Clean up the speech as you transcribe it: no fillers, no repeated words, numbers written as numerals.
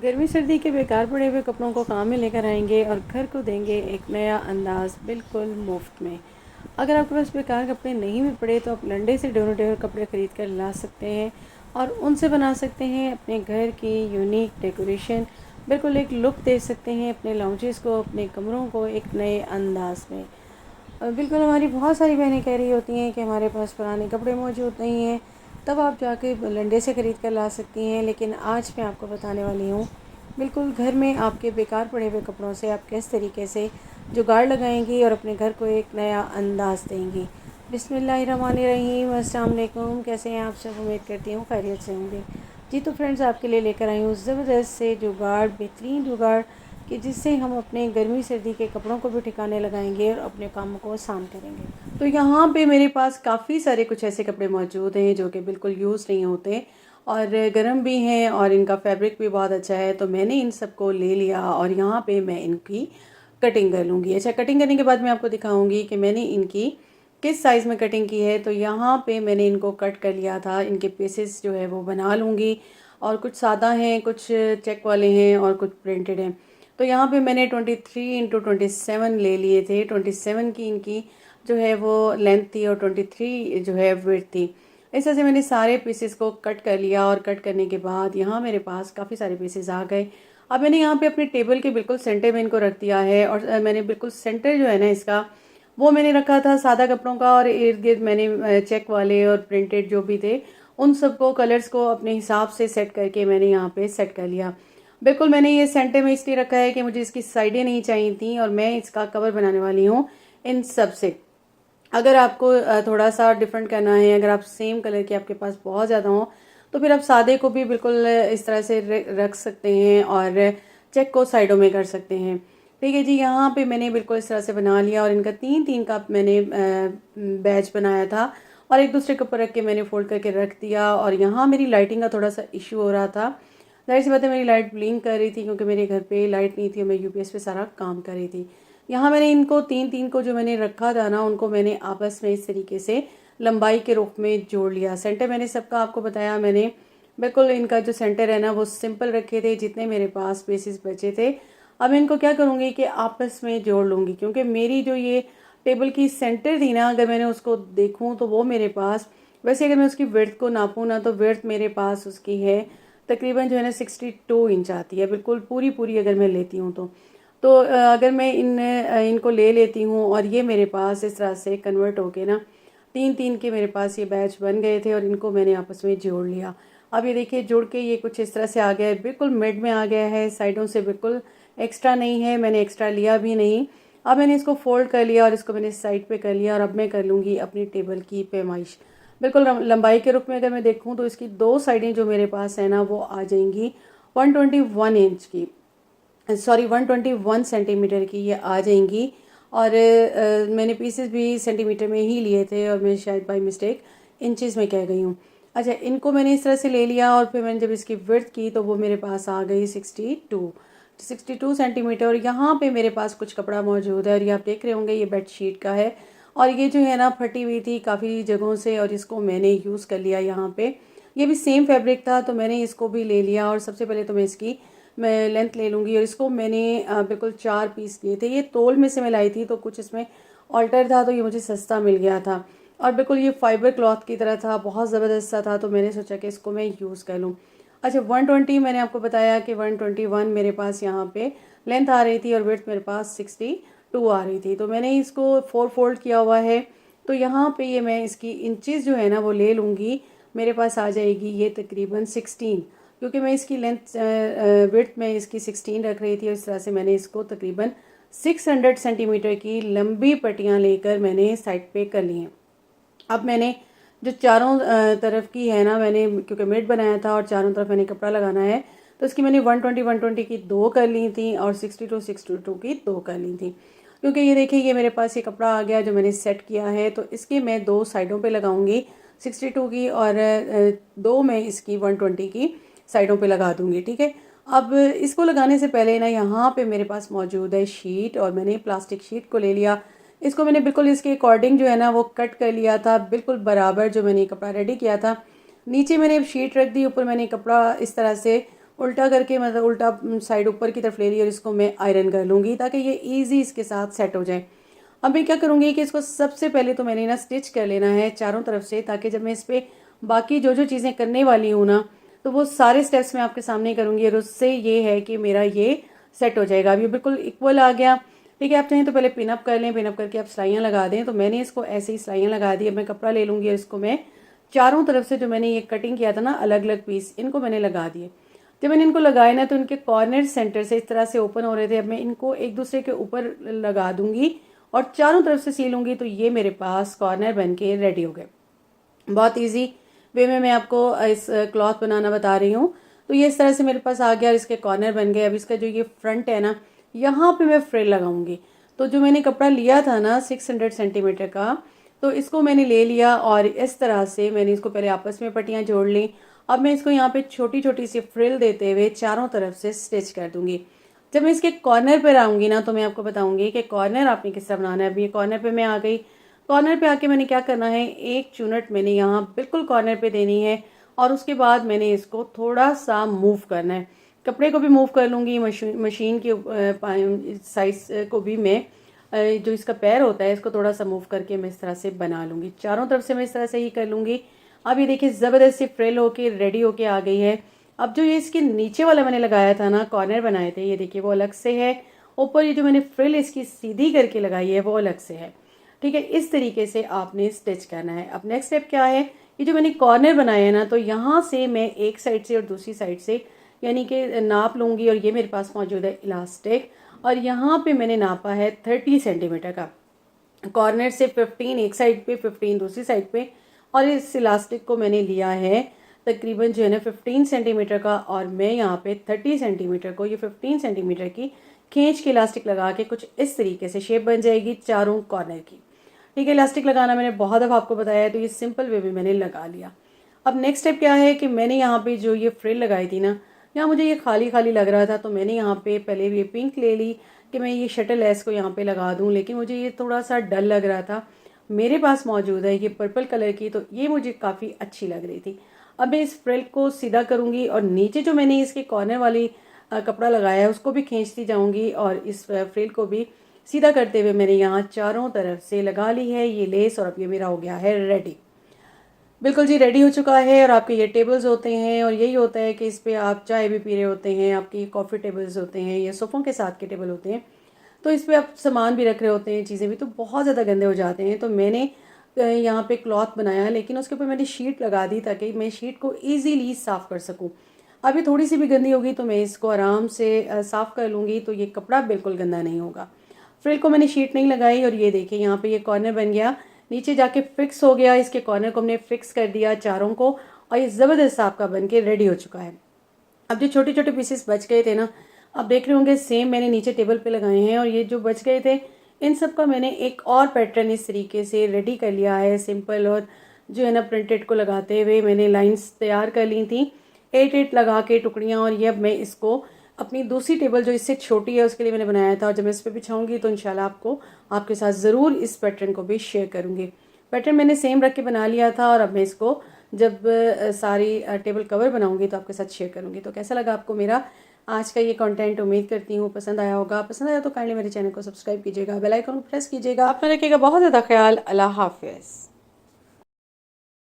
गर्मी सर्दी के बेकार पड़े हुए कपड़ों को काम में लेकर आएंगे और घर को देंगे एक नया अंदाज बिल्कुल मुफ्त में। अगर आपके पास बेकार कपड़े नहीं भी पड़े तो आप लंडे से डोर कपड़े ख़रीद कर ला सकते हैं और उनसे बना सकते हैं अपने घर की यूनिक डेकोरेशन। बिल्कुल एक लुक दे सकते हैं अपने लाउंजेस को, अपने कमरों को एक नए अंदाज में। बिल्कुल हमारी बहुत सारी बहनें कह रही होती हैं कि हमारे पास पुराने कपड़े मौजूद नहीं हैं, तब आप जाके लंडे से ख़रीद कर ला सकती हैं। लेकिन आज मैं आपको बताने वाली हूँ बिल्कुल घर में आपके बेकार पड़े हुए कपड़ों से आप किस तरीके से जुगाड़ लगाएंगी और अपने घर को एक नया अंदाज़ देंगी। बिस्मिल्लाहिर्रहमानिर्रहीम, अस्सलाम वालेकुम। कैसे हैं आप सब? उम्मीद करती हूँ खैरियत से होंगे। जी तो फ्रेंड्स, आपके लिए लेकर आई हूँ ज़बरदस्त से जुगाड़, बेहतरीन जुगाड़ कि जिससे हम अपने गर्मी सर्दी के कपड़ों को भी ठिकाने लगाएंगे और अपने कामों को आसान करेंगे। तो यहाँ पे मेरे पास काफ़ी सारे कुछ ऐसे कपड़े मौजूद हैं जो कि बिल्कुल यूज़ नहीं होते और गर्म भी हैं और इनका फैब्रिक भी बहुत अच्छा है। तो मैंने इन सबको ले लिया और यहाँ पे मैं इनकी कटिंग कर लूँगी। अच्छा, कटिंग करने के बाद मैं आपको दिखाऊँगी कि मैंने इनकी किस साइज़ में कटिंग की है। तो यहाँ पे मैंने इनको कट कर लिया था। इनके पीसेस जो है वो बना लूँगी और कुछ सादा हैं, कुछ चेक वाले हैं और कुछ प्रिंटेड हैं। तो यहाँ पे मैंने 23x27 ले लिए थे। 27 की इनकी जो है वो लेंथ थी और 23 जो है विड्थ थी। इस तरह से मैंने सारे पीसेस को कट कर लिया और कट करने के बाद यहाँ मेरे पास काफ़ी सारे पीसेस आ गए। अब मैंने यहाँ पे अपने टेबल के बिल्कुल सेंटर में इनको रख दिया है और मैंने बिल्कुल सेंटर जो है ना इसका वो मैंने रखा था सादा कपड़ों का और इर्द गिर्द मैंने चेक वाले और प्रिंटेड जो भी थे उन सबको कलर्स को अपने हिसाब से सेट करके मैंने यहाँ पे सेट कर लिया। बिल्कुल मैंने ये सेंटर में इसलिए रखा है कि मुझे इसकी साइडें नहीं चाहिए थी और मैं इसका कवर बनाने वाली हूँ इन सब से। अगर आपको थोड़ा सा डिफरेंट करना है, अगर आप सेम कलर के आपके पास बहुत ज़्यादा हो तो फिर आप सादे को भी बिल्कुल इस तरह से रख सकते हैं और चेक को साइडों में कर सकते हैं। ठीक है जी, यहाँ पे मैंने बिल्कुल इस तरह से बना लिया और इनका 3-3 का मैंने बैच बनाया था और एक दूसरे के ऊपर रख के मैंने फोल्ड करके रख दिया। और यहाँ मेरी लाइटिंग का थोड़ा सा इशू हो रहा था। जाहिर सी बात है, मेरी लाइट ब्लिंक कर रही थी क्योंकि मेरे घर पे लाइट नहीं थी और मैं यूपीएस पे सारा काम कर रही थी। यहाँ मैंने इनको 3-3 को जो मैंने रखा था ना उनको मैंने आपस में इस तरीके से लंबाई के रुख में जोड़ लिया। सेंटर मैंने सबका आपको बताया, मैंने बिल्कुल इनका जो सेंटर है ना वो सिंपल रखे थे जितने मेरे पास पीसेस बचे थे। अब इनको क्या करूँगी कि आपस में जोड़ लूँगी क्योंकि मेरी जो ये टेबल की सेंटर थी ना, अगर मैंने उसको देखूँ तो वो मेरे पास, वैसे अगर मैं उसकी विड्थ को नापूँ ना तो विड्थ मेरे पास उसकी है तकरीबन जो है ना 62 इंच आती है, बिल्कुल पूरी पूरी अगर मैं लेती हूँ तो अगर मैं इनको ले लेती हूँ और ये मेरे पास इस तरह से कन्वर्ट होके ना 3-3 के मेरे पास ये बैच बन गए थे और इनको मैंने आपस में जोड़ लिया। अब ये देखिए जुड़ के ये कुछ इस तरह से आ गया है, बिल्कुल मिड में आ गया है, साइडों से बिल्कुल एक्स्ट्रा नहीं है, मैंने एक्स्ट्रा लिया भी नहीं। अब मैंने इसको फोल्ड कर लिया और इसको मैंने साइड पे कर लिया और अब मैं कर लूँगी अपनी टेबल की पैमाइश। बिल्कुल लंबाई के रूप में अगर मैं देखूँ तो इसकी दो साइडें जो मेरे पास है ना वो आ जाएंगी 121 इंच की, सॉरी 121 सेंटीमीटर की ये आ जाएंगी। और मैंने पीसेस भी सेंटीमीटर में ही लिए थे और मैं शायद बाय मिस्टेक इंचेस में कह गई हूँ। अच्छा, इनको मैंने इस तरह से ले लिया और फिर मैंने जब इसकी विड्थ की तो वो मेरे पास आ गई 62 सेंटीमीटर। और यहाँ पे मेरे पास कुछ कपड़ा मौजूद है और ये आप देख रहे होंगे ये बेडशीट का है और ये जो है ना फटी हुई थी काफ़ी जगहों से और इसको मैंने यूज़ कर लिया। यहाँ पे ये भी सेम फैब्रिक था तो मैंने इसको भी ले लिया और सबसे पहले तो मैं लेंथ ले लूँगी और इसको मैंने बिल्कुल 4 पीस लिए थे। ये तोल में से मैं लाई थी तो कुछ इसमें ऑल्टर था तो ये मुझे सस्ता मिल गया था और बिल्कुल ये फाइबर क्लॉथ की तरह था, बहुत ज़बरदस्त सा था तो मैंने सोचा कि इसको मैं यूज़ कर लूँ। अच्छा, 120 मैंने आपको बताया कि 121 मेरे पास यहाँ पे लेंथ आ रही थी और विड्थ मेरे पास 62 आ रही थी। तो मैंने इसको 4 फोल्ड किया हुआ है। तो यहाँ पे ये मैं इसकी इंचेस जो है ना वो ले लूँगी, मेरे पास आ जाएगी ये तकरीबन 16, क्योंकि मैं इसकी लेंथ विड्थ में इसकी 16 रख रही थी और इस तरह से मैंने इसको तकरीबन 600 सेंटीमीटर की लंबी पट्टियाँ लेकर मैंने साइड पे कर ली हैं। अब मैंने जो चारों तरफ की है ना, मैंने क्योंकि मिड बनाया था और चारों तरफ मैंने कपड़ा लगाना है तो इसकी मैंने 120 की 2 कर ली थी और 62 की 2 कर ली थी। क्योंकि ये देखिए ये मेरे पास ये कपड़ा आ गया जो मैंने सेट किया है तो इसकी मैं 2 साइडों पे लगाऊंगी 62 की और 2 मैं इसकी 120 की साइडों पे लगा दूंगी। ठीक है, अब इसको लगाने से पहले ना यहाँ पे मेरे पास मौजूद है शीट और मैंने प्लास्टिक शीट को ले लिया। इसको मैंने बिल्कुल इसके अकॉर्डिंग जो है ना वो कट कर लिया था, बिल्कुल बराबर जो मैंने कपड़ा रेडी किया था। नीचे मैंने शीट रख दी, ऊपर मैंने कपड़ा इस तरह से उल्टा करके मतलब उल्टा साइड ऊपर की तरफ ले ली और इसको मैं आयरन कर लूँगी ताकि ये ईजी इसके साथ सेट हो जाए। अब मैं क्या करूँगी कि इसको सबसे पहले तो मैंने ना स्टिच कर लेना है चारों तरफ से, ताकि जब मैं इस पर बाकी जो जो चीज़ें करने वाली हूँ ना, तो वो सारे स्टेप्स मैं आपके सामने करूँगी और उससे ये है कि मेरा ये सेट हो जाएगा। अब ये बिल्कुल इक्वल आ गया। ठीक है, आप चाहें तो पहले पिनअप कर लें, पिनअप करके आप सिलाइयाँ लगा दें। तो मैंने इसको ऐसे ही सिलाइयाँ लगा दी। अब मैं कपड़ा ले लूँगी और इसको मैं चारों तरफ से जो मैंने ये कटिंग किया था ना अलग अलग पीस, इनको मैंने लगा दिए। जब मैंने इनको लगाए ना तो इनके कॉर्नर सेंटर से इस तरह से ओपन हो रहे थे। अब मैं इनको एक दूसरे के ऊपर लगा दूंगी और चारों तरफ से सीलूंगी, तो ये मेरे पास कॉर्नर बन के रेडी हो गए। बहुत इजी वे में मैं आपको इस क्लॉथ बनाना बता रही हूँ। तो ये इस तरह से मेरे पास आ गया और इसके कॉर्नर बन गए। अब इसका जो ये फ्रंट है ना, यहाँ पे मैं फ्रिल लगाऊंगी। तो जो मैंने कपड़ा लिया था ना 600 सेंटीमीटर का, तो इसको मैंने ले लिया और इस तरह से मैंने इसको पहले आपस में पट्टियाँ जोड़ ली। अब मैं इसको यहाँ पे छोटी छोटी सी फ्रिल देते हुए चारों तरफ से स्टिच कर दूंगी। जब मैं इसके कॉर्नर पर आऊँगी ना तो मैं आपको बताऊंगी कि कॉर्नर आपने किस तरह बनाना है। अभी ये कॉर्नर पे मैं आ गई। कॉर्नर पे आके मैंने क्या करना है, एक चुनट मैंने यहाँ बिल्कुल कॉर्नर पे देनी है और उसके बाद मैंने इसको थोड़ा सा मूव करना है। कपड़े को भी मूव कर लूँगी, मशीन के साइज को भी मैं जो इसका पैर होता है इसको थोड़ा सा मूव करके मैं इस तरह से बना लूँगी। चारों तरफ से मैं इस तरह से ही कर लूँगी। अब ये देखिए ज़बरदस्त सी फ्रिल होके रेडी होके आ गई है। अब जो ये इसके नीचे वाला मैंने लगाया था ना, कॉर्नर बनाए थे, ये देखिए वो अलग से है। ऊपर ये जो मैंने फ्रिल इसकी सीधी करके लगाई है वो अलग से है। ठीक है, इस तरीके से आपने स्टिच करना है। अब नेक्स्ट स्टेप क्या है, ये जो मैंने कॉर्नर बनाया है ना, तो यहाँ से मैं एक साइड से और दूसरी साइड से यानी कि नाप लूँगी। और ये मेरे पास मौजूद है इलास्टिक और यहाँ पे मैंने नापा है 30 सेंटीमीटर का। कॉर्नर से 15 एक साइड पे, 15 दूसरी साइड पे। और इस इलास्टिक को मैंने लिया है तकरीबन जो है ना 15 सेंटीमीटर का, और मैं यहाँ पे 30 सेंटीमीटर को ये 15 सेंटीमीटर की खींच के इलास्टिक लगा के कुछ इस तरीके से शेप बन जाएगी चारों कॉर्नर की। ठीक है, इलास्टिक लगाना मैंने बहुत दफ़ा आपको बताया है, तो ये सिंपल वे में मैंने लगा लिया। अब नेक्स्ट स्टेप क्या है कि मैंने यहाँ पे जो ये फ्रिल लगाई थी ना, यहाँ मुझे ये खाली खाली लग रहा था, तो मैंने यहाँ पे पहले ये पिंक ले ली कि मैं ये शटल लेस को यहाँ पे लगा दूँ, लेकिन मुझे ये थोड़ा सा डल लग रहा था। मेरे पास मौजूद है ये पर्पल कलर की, तो ये मुझे काफ़ी अच्छी लग रही थी। अब मैं इस फ्रिल को सीधा करूँगी और नीचे जो मैंने इसके कॉर्नर वाली कपड़ा लगाया है उसको भी खींचती जाऊँगी और इस फ्रिल को भी सीधा करते हुए मैंने यहाँ चारों तरफ से लगा ली है ये लेस। और अब ये मेरा हो गया है रेडी, बिल्कुल जी रेडी हो चुका है। और आपके ये टेबल्स होते हैं और यही होता है कि इस पर आप चाय भी पी रहे होते हैं, आपके कॉफ़ी टेबल्स होते हैं या सोफ़ों के साथ के टेबल होते हैं, तो इस पर आप सामान भी रख रहे होते हैं, चीज़ें भी, तो बहुत ज़्यादा गंदे हो जाते हैं। तो मैंने यहाँ पे क्लॉथ बनाया, लेकिन उसके ऊपर मैंने शीट लगा दी ताकि मैं शीट को ईजीली साफ़ कर सकूँ। अभी थोड़ी सी भी गंदी होगी तो मैं इसको आराम से साफ़ कर लूँगी, तो ये कपड़ा बिल्कुल गंदा नहीं होगा। फ्रिल को मैंने शीट नहीं लगाई और ये देखिए यहाँ पे ये कॉर्नर बन गया, नीचे जाके फिक्स हो गया। इसके कॉर्नर को हमने फिक्स कर दिया चारों को और ये ज़बरदस्त आपका बन के रेडी हो चुका है। अब जो छोटे छोटे पीसेस बच गए थे ना, अब देख रहे होंगे सेम मैंने नीचे टेबल पे लगाए हैं, और ये जो बच गए थे इन सब का मैंने एक और पैटर्न इस तरीके से रेडी कर लिया है सिंपल, और जो है ना प्रिंटेड को लगाते हुए मैंने लाइंस तैयार कर ली थी 8-8 लगा के टुकड़ियाँ। और ये अब मैं इसको अपनी दूसरी टेबल जो इससे छोटी है उसके लिए मैंने बनाया था, और जब मैं इस पर बिछाऊंगी तो इंशाल्लाह आपको आपके साथ ज़रूर इस पैटर्न को भी शेयर करूँगी। पैटर्न मैंने सेम रख के बना लिया था और अब मैं इसको जब सारी टेबल कवर बनाऊंगी तो आपके साथ शेयर करूँगी। तो कैसा लगा आपको मेरा आज का ये कंटेंट, उम्मीद करती हूँ पसंद आया होगा। पसंद आया तो काइंडली मेरे चैनल को सब्सक्राइब कीजिएगा, बेल आइकन प्रेस कीजिएगा। अपना रखिएगा बहुत ज़्यादा ख्याल। अल्लाह हाफिज़।